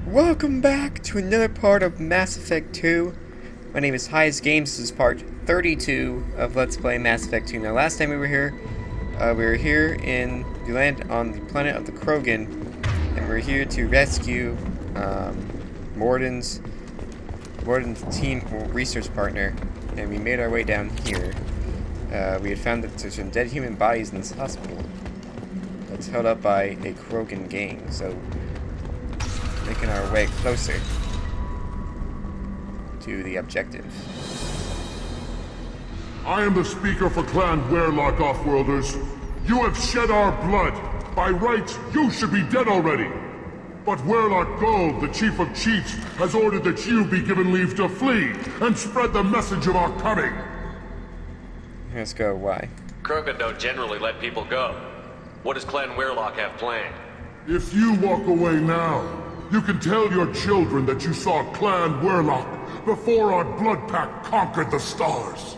Welcome back to another part of Mass Effect 2. My name is Heizgames. This is part 32 of Let's Play Mass Effect 2. Now, last time we were here in the land on the planet of the Krogan, and we're here to rescue Morden's team research partner, and we made our way down here. We had found that there's some dead human bodies in this hospital that's held up by a Krogan gang, so making our way closer to the objective. I am the speaker for Clan Werelock, Offworlders. You have shed our blood. By rights, you should be dead already. But Werelock Gold, the Chief of Chiefs, has ordered that you be given leave to flee and spread the message of our coming. Let's go. Why? Krogan don't generally let people go. What does Clan Werelock have planned? If you walk away now, you can tell your children that you saw Clan Werelock before our blood pact conquered the stars.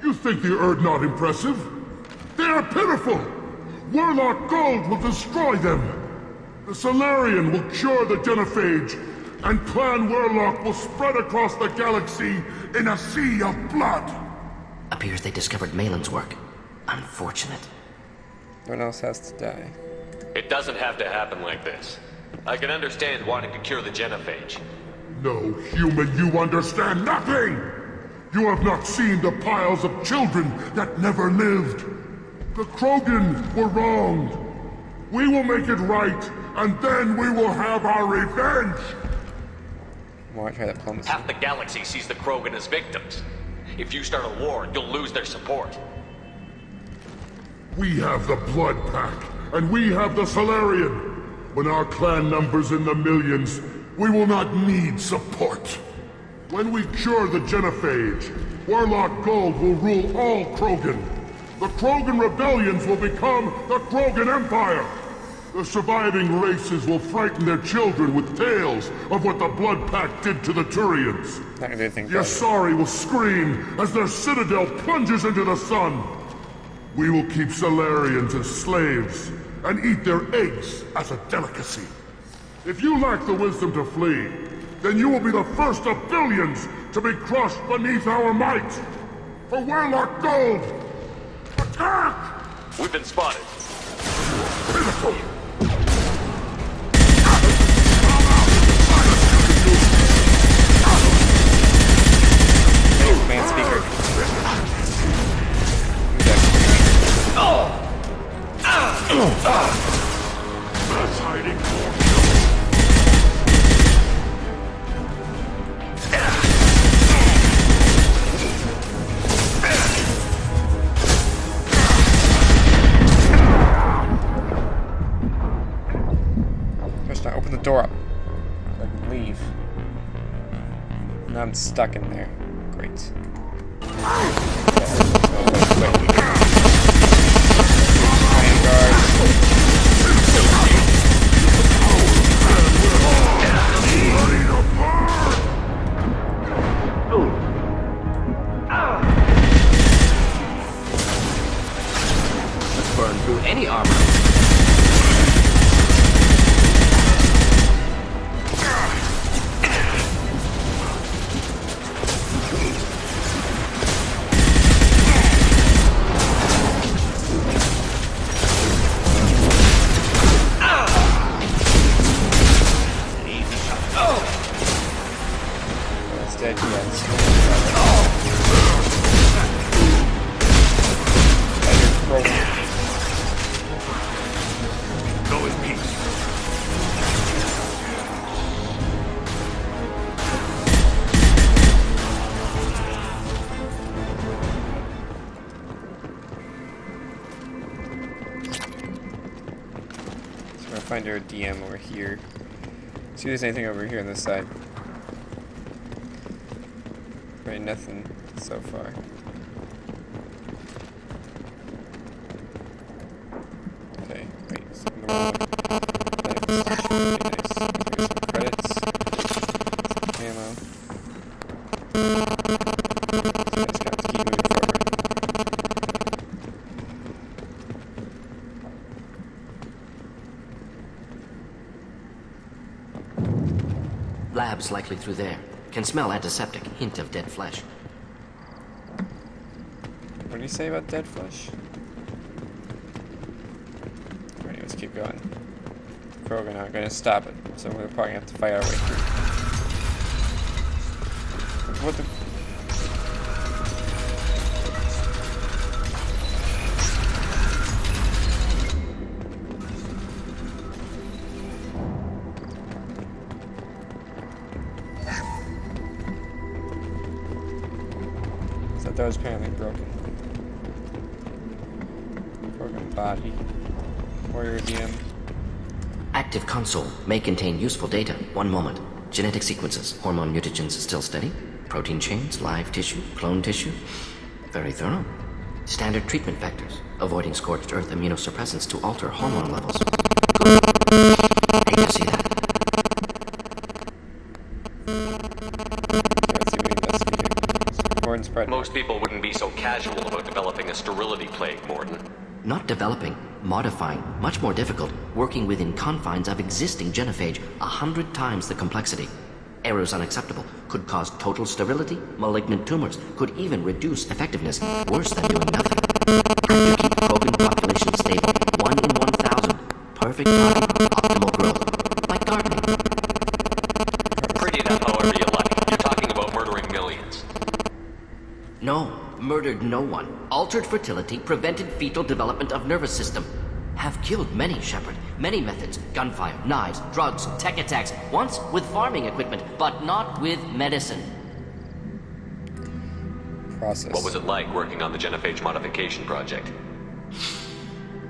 You think the Erd not impressive? They are pitiful! Werelock Gold will destroy them! The Solarian will cure the genophage, and Clan Werelock will spread across the galaxy in a sea of blood! Appears they discovered Maelon's work. Unfortunate. No one else has to die. It doesn't have to happen like this. I can understand wanting to cure the genophage. No, human, you understand nothing! You have not seen the piles of children that never lived. The Krogan were wronged. We will make it right, and then we will have our revenge! Why try that diplomacy? Half the galaxy sees the Krogan as victims. If you start a war, you'll lose their support. We have the Blood Pack, and we have the Solarian. When our clan numbers in the millions, we will not need support. When we cure the genophage, Werelock Gold will rule all Krogan. The Krogan rebellions will become the Krogan Empire. The surviving races will frighten their children with tales of what the Blood Pact did to the Turians. Not gonna do anything The Asari will scream as their citadel plunges into the sun. We will keep Solarians as slaves and eat their eggs as a delicacy. If you lack the wisdom to flee, then you will be the first of billions to be crushed beneath our might. For Werelock Gold, attack! We've been spotted. Pitiful! Command speaker. That's hiding for First, I open the door up so I can leave. Now I'm stuck in there. Great. Burn through any armor. It's dead, yes. Go in peace. So we'll find our DM over here. See if there's anything over here on this side. Right, nothing so far. Okay, wait, so the wrong way. Nice. Okay, nice. Here's some credits. Some ammo. So I just have to keep moving forward. Labs likely through there. Can smell antiseptic, hint of dead flesh. What do you say about dead flesh? Alright, let's keep going. Krogan aren't gonna stop it, so we're probably gonna have to fight our way through. What the? So that was apparently broken. Broken body. Warrior DM. Active console may contain useful data. One moment. Genetic sequences, hormone mutagens still steady. Protein chains, live tissue, clone tissue. Very thorough. Standard treatment vectors, avoiding scorched earth immunosuppressants to alter hormone levels. Good. Hate to see that. Let's see what we investigated. Gordon's spread. Most people wouldn't be so casual about developing a sterility plague, Morden. Not developing, modifying, much more difficult, working within confines of existing genophage, 100 times the complexity. Errors unacceptable, could cause total sterility, malignant tumors, could even reduce effectiveness, worse than doing nothing. Have to keep Krogan population stable, 1 in 1,000, perfect timing, optimal growth, like gardening. Pretty it up however you like. You're talking about murdering millions. No, murdered no one. Altered fertility, prevented fetal development of nervous system. Have killed many, Shepard. Many methods. Gunfire, knives, drugs, tech attacks. Once with farming equipment, but not with medicine. Process. What was it like working on the genophage modification project?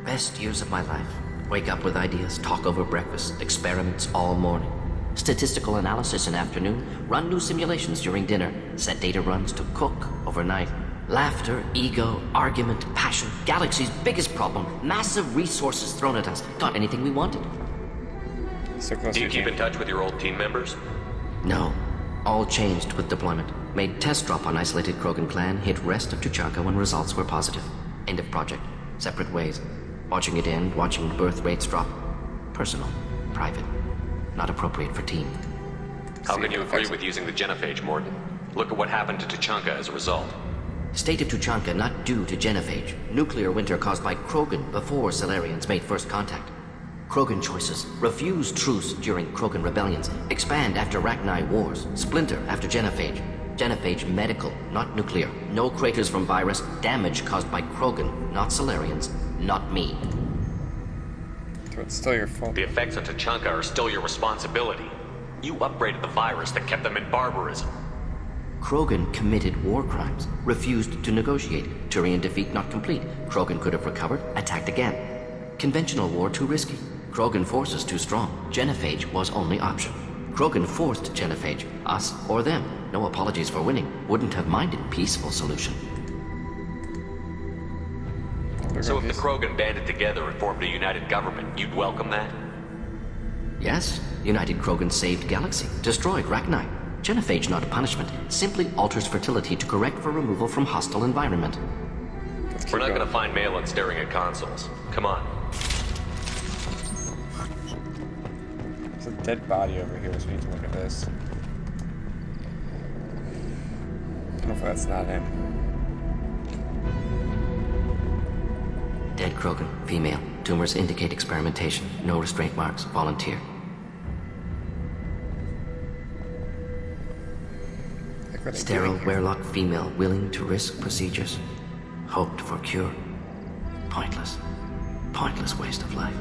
Best years of my life. Wake up with ideas, talk over breakfast, experiments all morning. Statistical analysis in afternoon, run new simulations during dinner, set data runs to cook overnight. Laughter, ego, argument, passion, galaxy's biggest problem, massive resources thrown at us. Got anything we wanted? So close Do you to keep the in touch with your old team members? No. All changed with deployment. Made test drop on isolated Krogan clan, hit rest of Tuchanka when results were positive. End of project. Separate ways. Watching it end, watching birth rates drop. Personal. Private. Not appropriate for team. How can you agree with using the genophage, Morden? Look at what happened to Tuchanka as a result. State of Tuchanka not due to genophage. Nuclear winter caused by Krogan before Salarians made first contact. Krogan choices. Refuse truce during Krogan rebellions. Expand after Rachni wars. Splinter after genophage. Genophage medical, not nuclear. No craters from virus. Damage caused by Krogan, not Salarians. Not me. So it's still your fault. The effects on Tuchanka are still your responsibility. You upgraded the virus that kept them in barbarism. Krogan committed war crimes, refused to negotiate. Turian defeat not complete. Krogan could have recovered, attacked again. Conventional war too risky. Krogan forces too strong. Genophage was only option. Krogan forced genophage, us or them. No apologies for winning. Wouldn't have minded peaceful solution. So if the Krogan banded together and formed a united government, you'd welcome that? Yes, United Krogan saved Galaxy, destroyed Rachni. Genophage not a punishment, simply alters fertility to correct for removal from hostile environment. We're not gonna find Maelon staring at consoles. Come on. There's a dead body over here, so we need to look at this. Hopefully that's not him. Dead Krogan, female. Tumors indicate experimentation. No restraint marks. Volunteer. Like, what are they Sterile, doing here? werelock female, willing to risk procedures. Hoped for cure. Pointless. Pointless waste of life.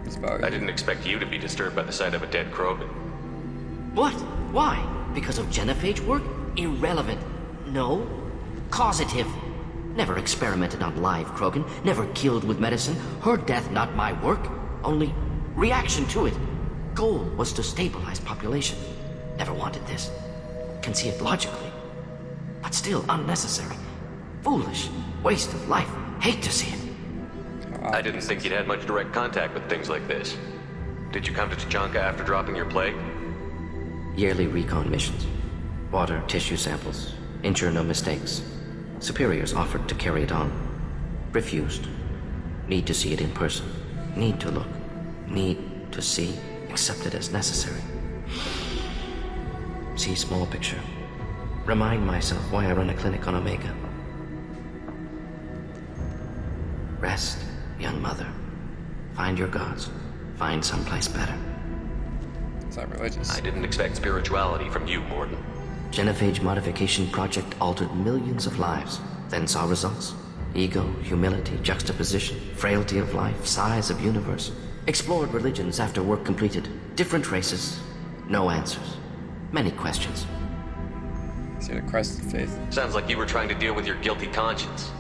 This body. I didn't expect you to be disturbed by the sight of a dead Krogan. What? Why? Because of genophage work? Irrelevant. No. Causative. Never experimented on live Krogan. Never killed with medicine. Her death not my work. Only reaction to it. Goal was to stabilize population. Never wanted this. Can see it logically. But still unnecessary. Foolish. Waste of life. Hate to see it. I didn't think you'd had much direct contact with things like this. Did you come to Tuchanka after dropping your plague? Yearly recon missions. Water, tissue samples. Ensure no mistakes. Superiors offered to carry it on. Refused. Need to see it in person. Need to look. Need to see. Accept it as necessary. See small picture. Remind myself why I run a clinic on Omega. Rest, young mother. Find your gods. Find someplace better. It's not religious. I didn't expect spirituality from you, Morden. Genophage modification project altered millions of lives, then saw results. Ego, humility, juxtaposition, frailty of life, size of universe. Explored religions after work completed. Different races. No answers. Many questions. See the crest of faith. Sounds like you were trying to deal with your guilty conscience.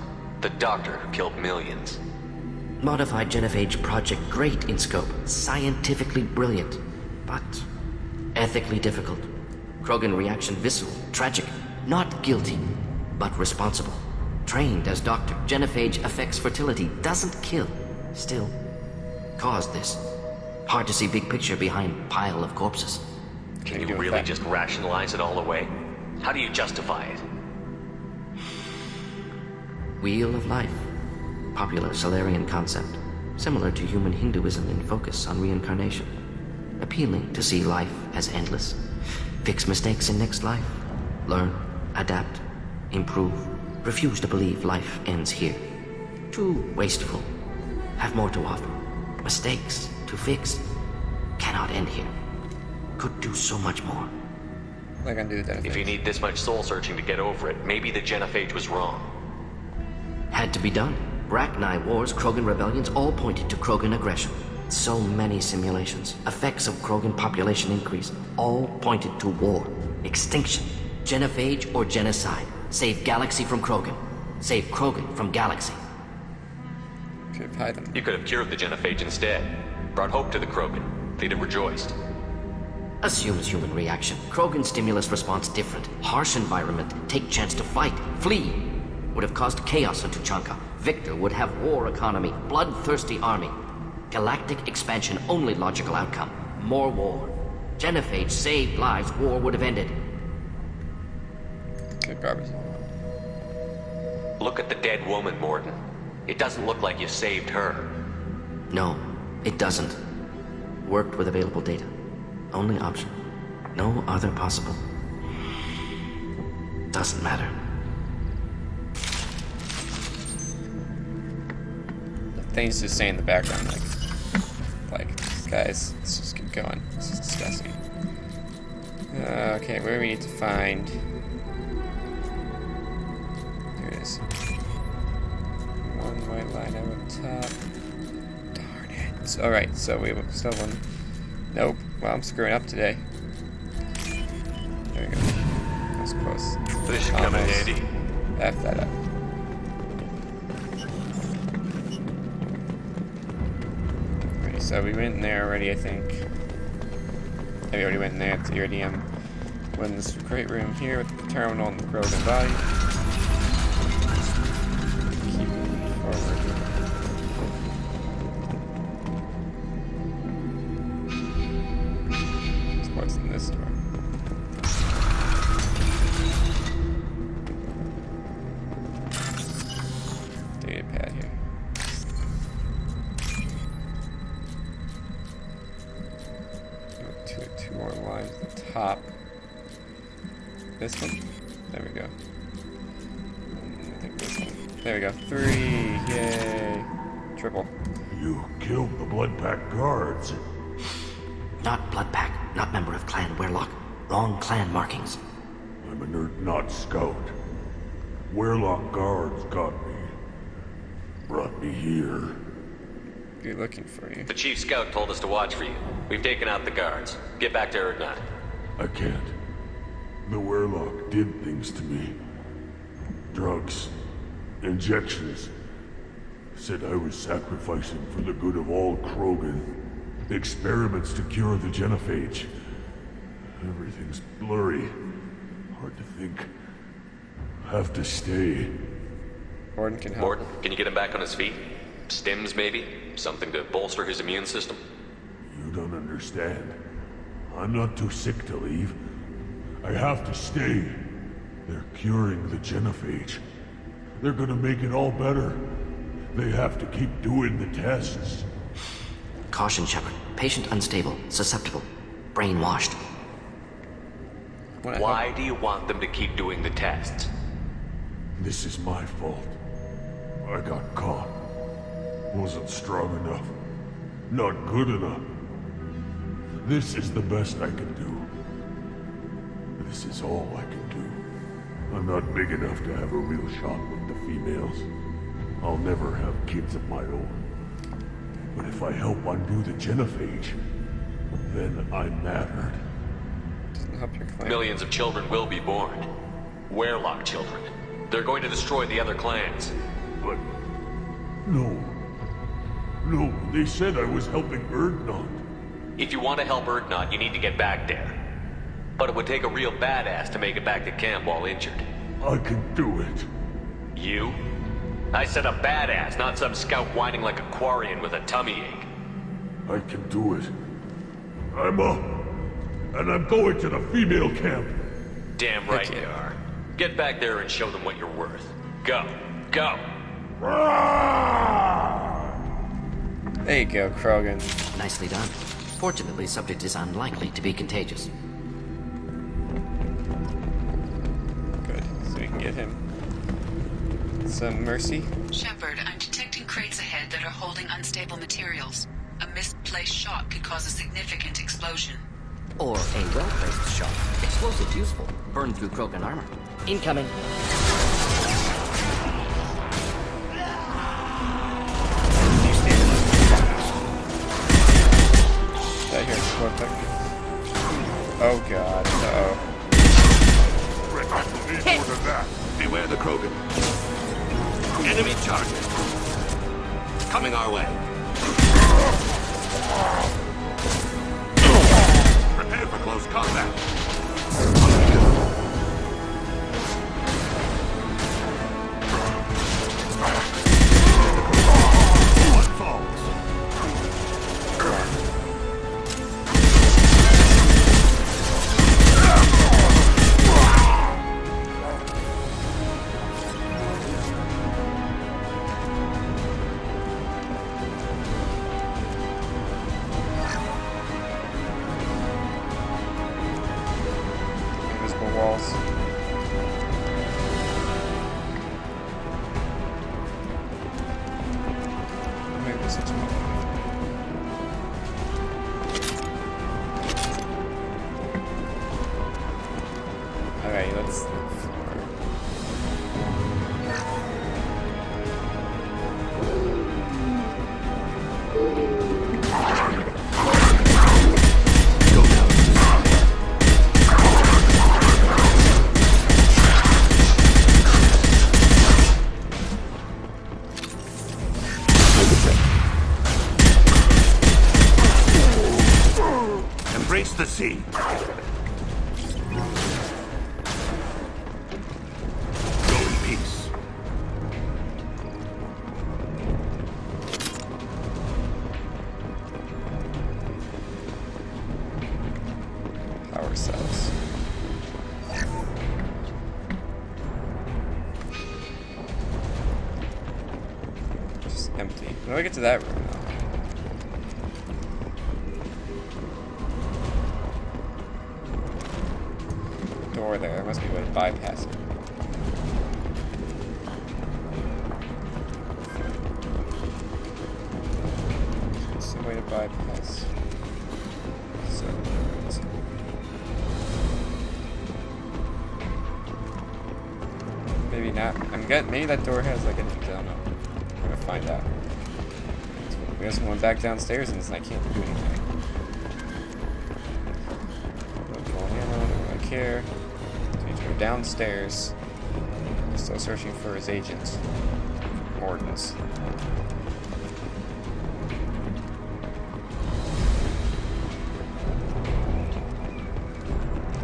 The doctor who killed millions. Modified Genophage project great in scope, scientifically brilliant, but ethically difficult. Krogan reaction visceral, tragic, not guilty, but responsible. Trained as doctor, Genophage affects fertility, doesn't kill. Still, caused this. Hard to see big picture behind pile of corpses. Can you really just rationalize it all away? How do you justify it? Wheel of life. Popular Solarian concept. Similar to human Hinduism in focus on reincarnation. Appealing to see life as endless. Fix mistakes in next life. Learn, adapt, improve. Refuse to believe life ends here. Too wasteful. Have more to offer. Mistakes to fix. Cannot end here. Could do so much more. Like undo that. If you need this much soul searching to get over it, maybe the Genophage was wrong. Had to be done. Rachni wars, Krogan rebellions, all pointed to Krogan aggression. So many simulations, effects of Krogan population increase, all pointed to war, extinction, Genophage or genocide. Save galaxy from Krogan. Save Krogan from galaxy. Could have hide them. You could have cured the Genophage instead. Brought hope to the Krogan. They'd have rejoiced. Assumes human reaction. Krogan stimulus response different. Harsh environment. Take chance to fight. Flee. Would have caused chaos into Chanka. Victor would have war economy. Bloodthirsty army. Galactic expansion only logical outcome. More war. Genophage saved lives. War would have ended. Okay, garbage. Look at the dead woman, Morden. It doesn't look like you saved her. No, it doesn't. Worked with available data. Only option. No other possible. Doesn't matter. Things just say in the background, like, guys, let's just keep going. This is disgusting. Okay, where do we need to find? There it is. One white line over top. Darn it. Alright, so we still one. Nope. Well, I'm screwing up today. There we go. That was close. This should come in handy. F that up. Alright, so we went in there already, I think. We already went in there to Iridium. Went in this great room here with the terminal and the Krogan body. Keep moving forward. What's in this door? Data pad here. Two more lines at the top. This one? There we go. I think this one. There we go. 3. Yay. Triple. You killed the Blood Pack guards. Not Blood Pack, not member of Clan Werlock. Wrong clan markings. I'm a nerd, not scout. Werlock guards got me. Brought me here. Be looking for you. The Chief Scout told us to watch for you. We've taken out the guards. Get back to Erdnot. I can't. The Werlock did things to me. Drugs. Injections. Said I was sacrificing for the good of all Krogan. Experiments to cure the Genophage. Everything's blurry. Hard to think. Have to stay. Morden can help. Morden, can you get him back on his feet? Stims, maybe? Something to bolster his immune system? You don't understand. I'm not too sick to leave. I have to stay. They're curing the Genophage. They're gonna make it all better. They have to keep doing the tests. Caution, Shepard. Patient unstable, susceptible, brainwashed. Why do you want them to keep doing the tests? This is my fault. I got caught. Wasn't strong enough. Not good enough. This is the best I can do. This is all I can do. I'm not big enough to have a real shot with the females. I'll never have kids of my own. But if I help undo the genophage, then I'm mattered. Doesn't help your claim. Millions of children will be born. Werelock children. They're going to destroy the other clans. But... no. No, they said I was helping Erdnot. If you want to help Erdnot, you need to get back there. But it would take a real badass to make it back to camp while injured. I can do it. You? I said a badass, not some scout whining like a Quarian with a tummy ache. I can do it. I'm up. And I'm going to the female camp. Damn right you are. Get back there and show them what you're worth. Go. Go. There you go, Krogan. Nicely done. Fortunately, subject is unlikely to be contagious. Good. So we can get him some mercy. Shepard, I'm detecting crates ahead that are holding unstable materials. A misplaced shot could cause a significant explosion. Or a well-placed shot. Explosives useful. Burn through Krogan armor. Incoming. That here, explode quick. Oh god. Uh-oh. I need more than that. Beware the Krogan. Enemy target. Coming our way. Prepare for close combat. One falls. Invisible walls. Maybe this is too much. Alright, let's look for... Embrace the sea. Go in peace. Power cells. Just empty. When do I get to that room now? Door there. There must be a way to bypass it. What's the way to bypass? So, maybe not. Maybe that door has like an I don't know. We're gonna find out. I guess I went back downstairs and I can't do anything. I don't care. So we need to go downstairs. Still searching for his agent. Ordens.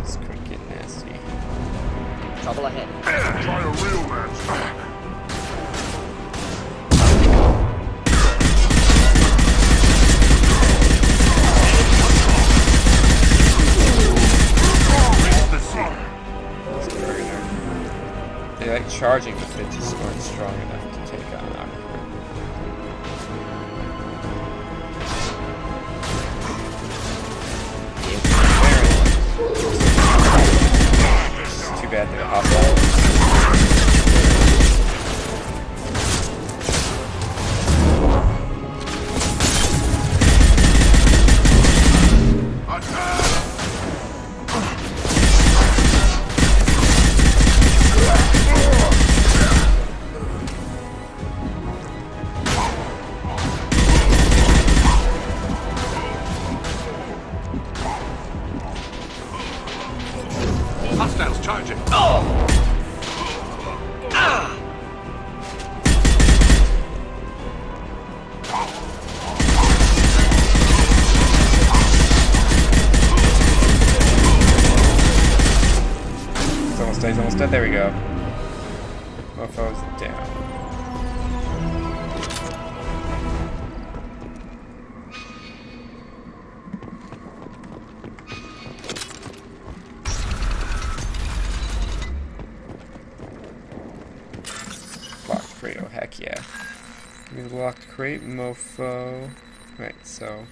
This could get nasty. Trouble ahead. Try a real match. They like charging, but they just weren't strong enough to take on Aqua. Yeah, they're hostile. Hostiles charging. He's almost dead. There we go. Mofo's down. Locked crate. Oh, heck yeah. Give me the locked crate, mofo. Right, so.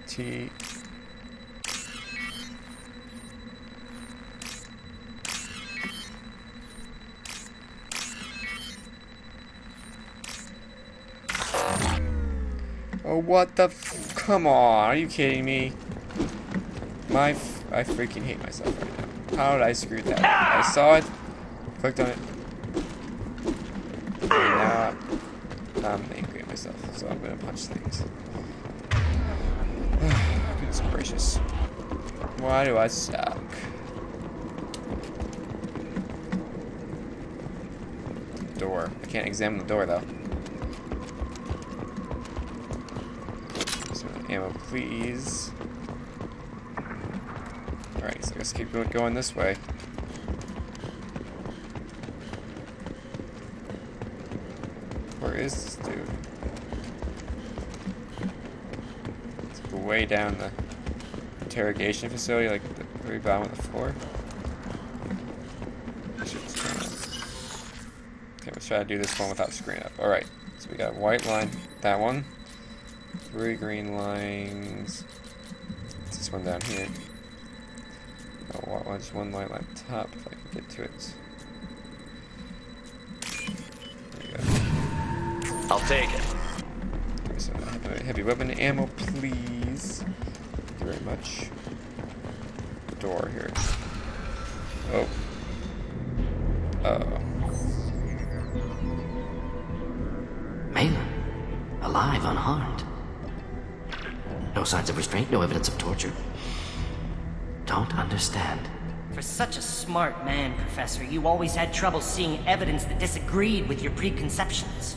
T. Oh, what the come on, are you kidding me? I freaking hate myself right now. How did I screw that? I saw it, clicked on it, and now I'm angry at myself, so I'm gonna punch things. Goodness gracious. Why do I suck? Door. I can't examine the door though. Ammo, please. Alright, so I guess keep going this way. Where is this dude? It's way down the interrogation facility, like the very bottom of the floor. Okay, let's try to do this one without screwing up. Alright, so we got a white line, that one. 3 green lines. What's this one down here? Oh, just one line on top if I can get to it. There we go. I'll take it. So heavy weapon ammo, please. Thank you very much. Door here. Oh. Uh-oh. Maelon, alive, unharmed. No signs of restraint, no evidence of torture. Don't understand. For such a smart man, Professor, you always had trouble seeing evidence that disagreed with your preconceptions.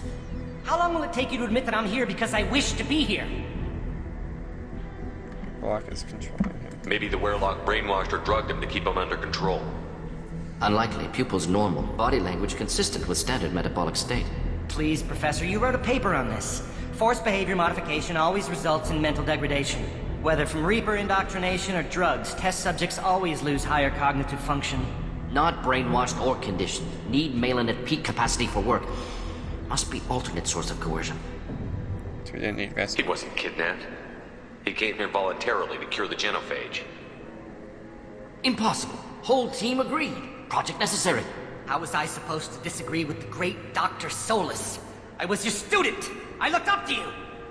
How long will it take you to admit that I'm here because I wish to be here? Block is controlling him. Maybe the Werelock brainwashed or drugged him to keep him under control. Unlikely. Pupil's normal. Body language consistent with standard metabolic state. Please, Professor, you wrote a paper on this. Forced behavior modification always results in mental degradation. Whether from Reaper indoctrination or drugs, test subjects always lose higher cognitive function. Not brainwashed or conditioned. Need Maelon at peak capacity for work. Must be alternate source of coercion. So we didn't need rescue. He wasn't kidnapped. He came here voluntarily to cure the genophage. Impossible. Whole team agreed. Project necessary. How was I supposed to disagree with the great Dr. Solus? I was your student! I looked up to you!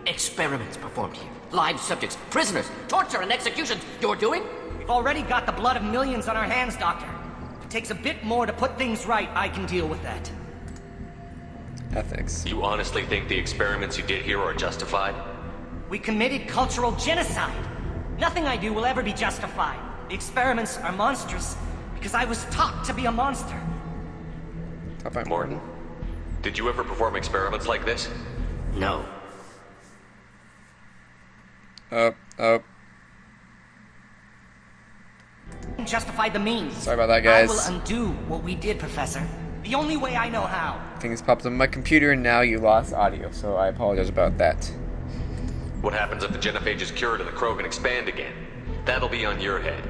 Experiments performed here. Live subjects, prisoners, torture and executions. You're doing? We've already got the blood of millions on our hands, Doctor. If it takes a bit more to put things right, I can deal with that. Ethics. You honestly think the experiments you did here are justified? We committed cultural genocide. Nothing I do will ever be justified. The experiments are monstrous because I was taught to be a monster. Top by Morton, did you ever perform experiments like this? No. Up. Justify the means. Sorry about that, guys. I will undo what we did, Professor. The only way I know how. Things popped up on my computer and now you lost audio, so I apologize about that. What happens if the genophage is cured and the Krogan expand again? That'll be on your head.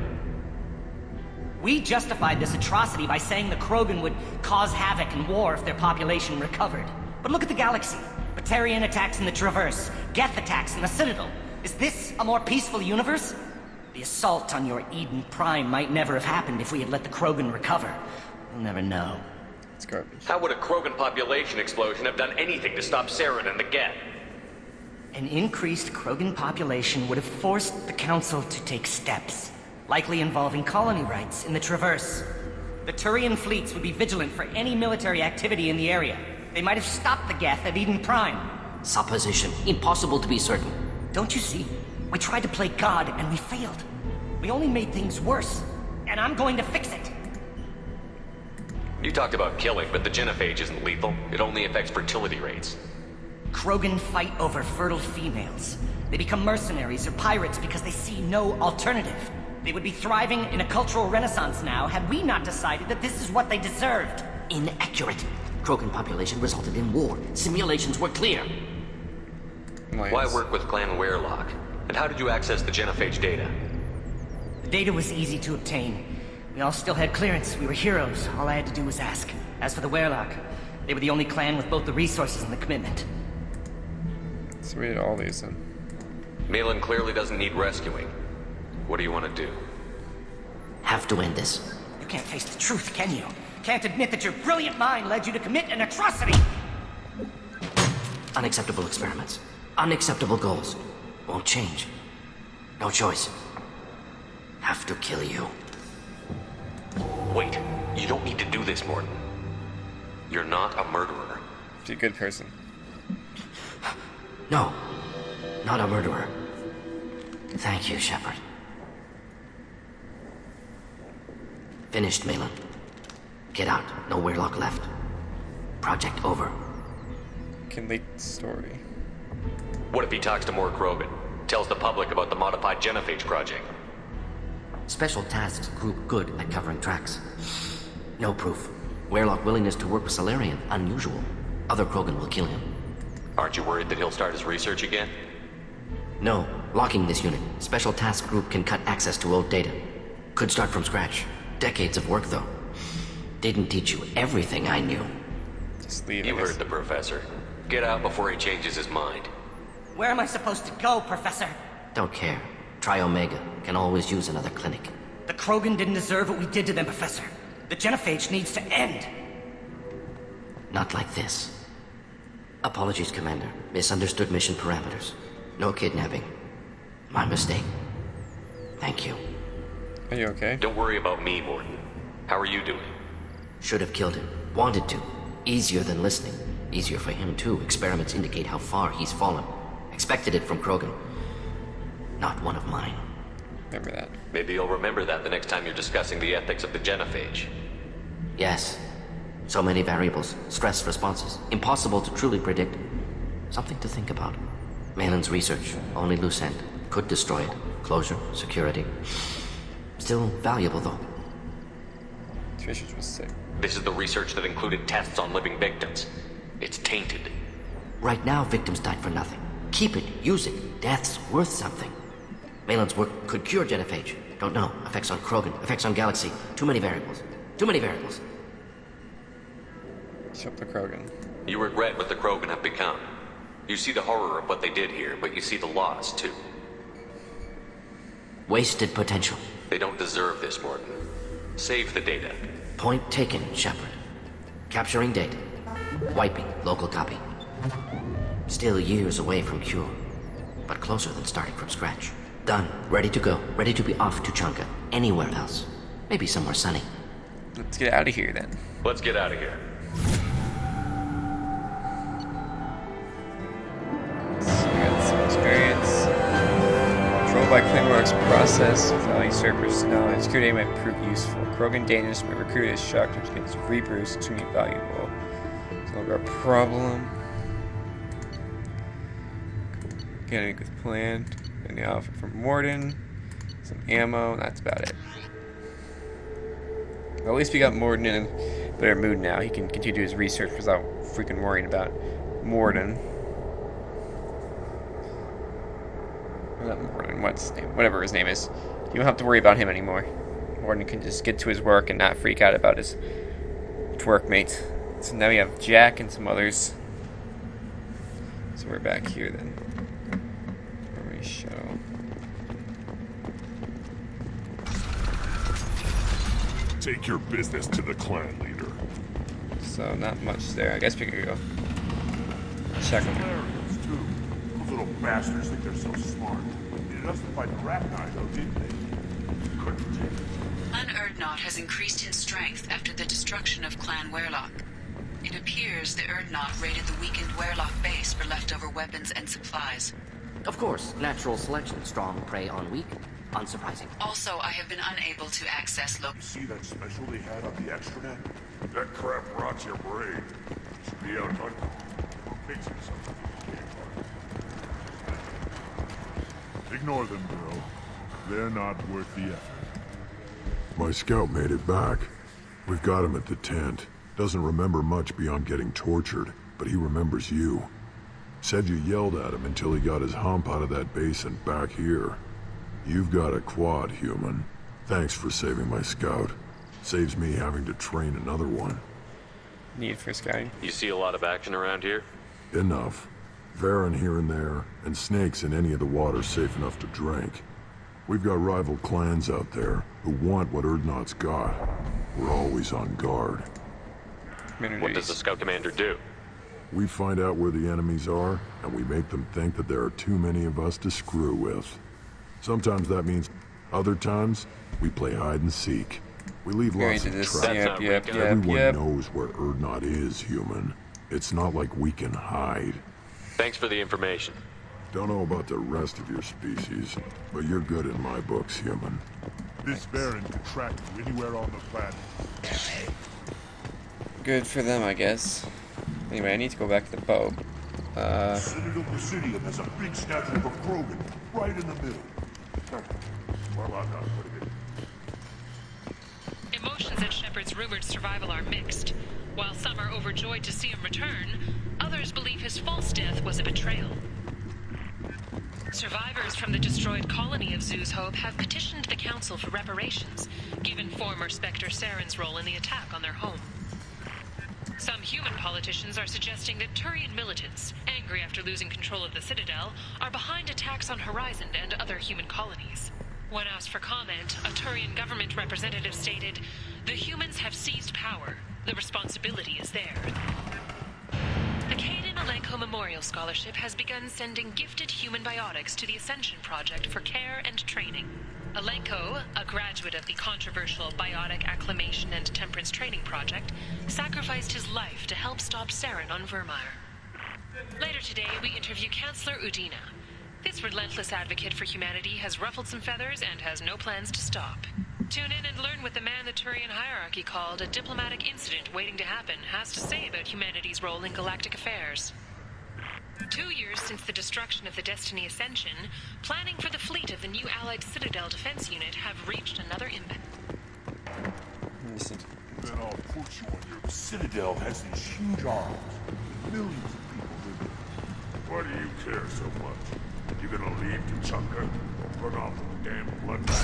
We justified this atrocity by saying the Krogan would cause havoc and war if their population recovered. But look at the galaxy. Batarian attacks in the Traverse, Geth attacks in the Citadel. Is this a more peaceful universe? The assault on your Eden Prime might never have happened if we had let the Krogan recover. We'll never know. It's garbage. How would a Krogan population explosion have done anything to stop Saren and the Geth? An increased Krogan population would have forced the Council to take steps, likely involving colony rights in the Traverse. The Turian fleets would be vigilant for any military activity in the area. They might have stopped the Geth at Eden Prime. Supposition. Impossible to be certain. Don't you see? We tried to play God and we failed. We only made things worse. And I'm going to fix it. You talked about killing, but the genophage isn't lethal. It only affects fertility rates. Krogan fight over fertile females. They become mercenaries or pirates because they see no alternative. They would be thriving in a cultural renaissance now had we not decided that this is what they deserved. Inaccurate. Krogan population resulted in war. Simulations were clear. Why work with Clan Werelock? And how did you access the genophage data? The data was easy to obtain. We all still had clearance. We were heroes. All I had to do was ask. As for the Werelock, they were the only clan with both the resources and the commitment. So we did all these then. Maelon clearly doesn't need rescuing. What do you want to do? Have to end this. You can't face the truth, can you? Can't admit that your brilliant mind led you to commit an atrocity! Unacceptable experiments. Unacceptable goals. Won't change. No choice. Have to kill you. Wait, you don't need to do this, Morton. You're not a murderer. Be a good person. No. Not a murderer. Thank you, Shepard. Finished, Maelon. Get out. No Werelock left. Project over. Complete story. What if he talks to more Krogan? Tells the public about the modified genophage project? Special tasks group good at covering tracks. No proof. Werelock willingness to work with Salarian, unusual. Other Krogan will kill him. Aren't you worried that he'll start his research again? No. Locking this unit. Special task group can cut access to old data. Could start from scratch. Decades of work, though. Didn't teach you everything I knew. Just leave. You I guess. heard the professor. Get out before he changes his mind. Where am I supposed to go, Professor? Don't care. Try Omega. Can always use another clinic. The Krogan didn't deserve what we did to them, Professor. The genophage needs to end. Not like this. Apologies, Commander. Misunderstood mission parameters. No kidnapping. My mistake. Thank you. Are you okay? Don't worry about me, Morton. How are you doing? Should have killed him. Wanted to. Easier than listening. Easier for him, too. Experiments indicate how far he's fallen. Expected it from Krogan. Not one of mine. Remember that. Maybe you'll remember that the next time you're discussing the ethics of the genophage. Yes. So many variables. Stress responses. Impossible to truly predict. Something to think about. Maelon's research. Only loose end. Could destroy it. Closure. Security. Still valuable, though. This research was sick. This is the research that included tests on living victims. It's tainted. Right now, victims died for nothing. Keep it. Use it. Death's worth something. Maelon's work could cure genophage. Don't know. Effects on Krogan. Effects on Galaxy. Too many variables. Too many variables. Shut the Krogan. You regret what the Krogan have become. You see the horror of what they did here, but you see the loss, too. Wasted potential. They don't deserve this, Morton. Save the data. Point taken, Shepard. Capturing data. Wiping local copy. Still years away from cure, but closer than starting from scratch. Done. Ready to go. Ready to be off to Chanka. Anywhere else. Maybe somewhere sunny. Let's get out of here then. Let's get out of here. So we got some experience. Controlled by Clingworks process. Without usurpers knowledge. Security might prove useful. Krogan Danish may recruit as shock troops against Reapers to be valuable. So we'll got a problem. Getting with plan. Getting the offer from Morden. Some ammo. That's about it. Well, at least we got Morden in a better mood now. He can continue his research without freaking worrying about Morden. Not Morden, what's his name? Whatever his name is. You don't have to worry about him anymore. Morden can just get to his work and not freak out about his workmates. So now we have Jack and some others. So we're back here then. Armory shuttle. Take your business to the clan leader. So not much there. I guess we could go check them. Hilarious, too. Those little bastards think they're so smart. Needed us to fight Ragnar, though, didn't they? Couldn't take it. Clan Erdnot has increased in strength after the destruction of Clan Werlock. It appears the Erdnot raided the weakened Werlock base for leftover weapons and supplies. Of course, natural selection. Strong prey on weak. Unsurprising. Also, I have been unable to access See that special they had on the extranet? That crap rots your brain. Should be out hunting or fixing something. Ignore them, girl. They're not worth the effort. My scout made it back. We've got him at the tent. Doesn't remember much beyond getting tortured, but he remembers you. Said you yelled at him until he got his hump out of that base and back here. You've got a quad, human. Thanks for saving my scout. Saves me having to train another one. Need for scouting. You see a lot of action around here? Enough. Varen here and there, and snakes in any of the water safe enough to drink. We've got rival clans out there who want what Erdnot's got. We're always on guard. What does the scout commander do? We find out where the enemies are, and we make them think that there are too many of us to screw with. Sometimes that means, other times, we play hide and seek. We leave lots of traps. Everyone knows where Erdnot is, human. It's not like we can hide. Thanks for the information. Don't know about the rest of your species, but you're good in my books, human. This Baron can track you anywhere on the planet. Good for them, I guess. Anyway, I need to go back to the boat. Citadel Presidium has a big statue of a Krogan right in the middle. Well, I'm not putting it. Emotions at Shepard's rumored survival are mixed. While some are overjoyed to see him return, others believe his false death was a betrayal. Survivors from the destroyed colony of Zoo's Hope have petitioned the Council for reparations, given former Spectre Saren's role in the attack on their home. Some human politicians are suggesting that Turian militants, angry after losing control of the Citadel, are behind attacks on Horizon and other human colonies. When asked for comment, a Turian government representative stated, "The humans have seized power. The responsibility is there." The Kaden Alenko Memorial Scholarship has begun sending gifted human biotics to the Ascension Project for care and training. Alenko, a graduate of the controversial Biotic Acclimation and Temperance Training Project, sacrificed his life to help stop Saren on Vermeer. Later today, we interview Chancellor Udina. This relentless advocate for humanity has ruffled some feathers and has no plans to stop. Tune in and learn what the man the Turian hierarchy called a diplomatic incident waiting to happen has to say about humanity's role in galactic affairs. 2 years since the destruction of the Destiny Ascension, planning for the fleet of the new Allied Citadel Defense Unit have reached another impasse. Then I'll put you on your Citadel has these huge arms. Millions of people live in it. Why do you care so much? You gonna leave Tuchanka or run off with the damn bloodbath?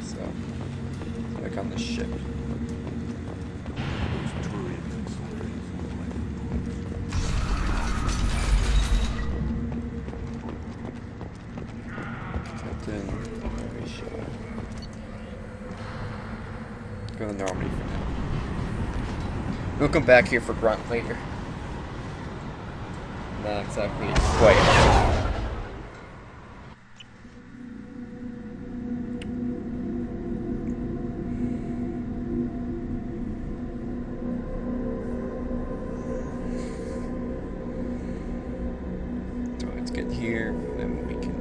So, back on the ship. Go to Normandy for now. We'll come back here for Grunt later. Not exactly quite. So let's get here, then we can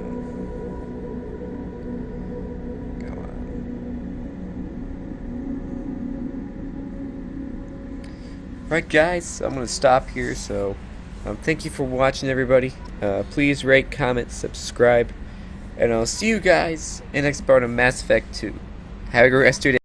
go on. Right, guys, I'm going to stop here, so thank you for watching, everybody. Please rate, comment, subscribe, and I'll see you guys in the next part of Mass Effect 2. Have a great rest of your day.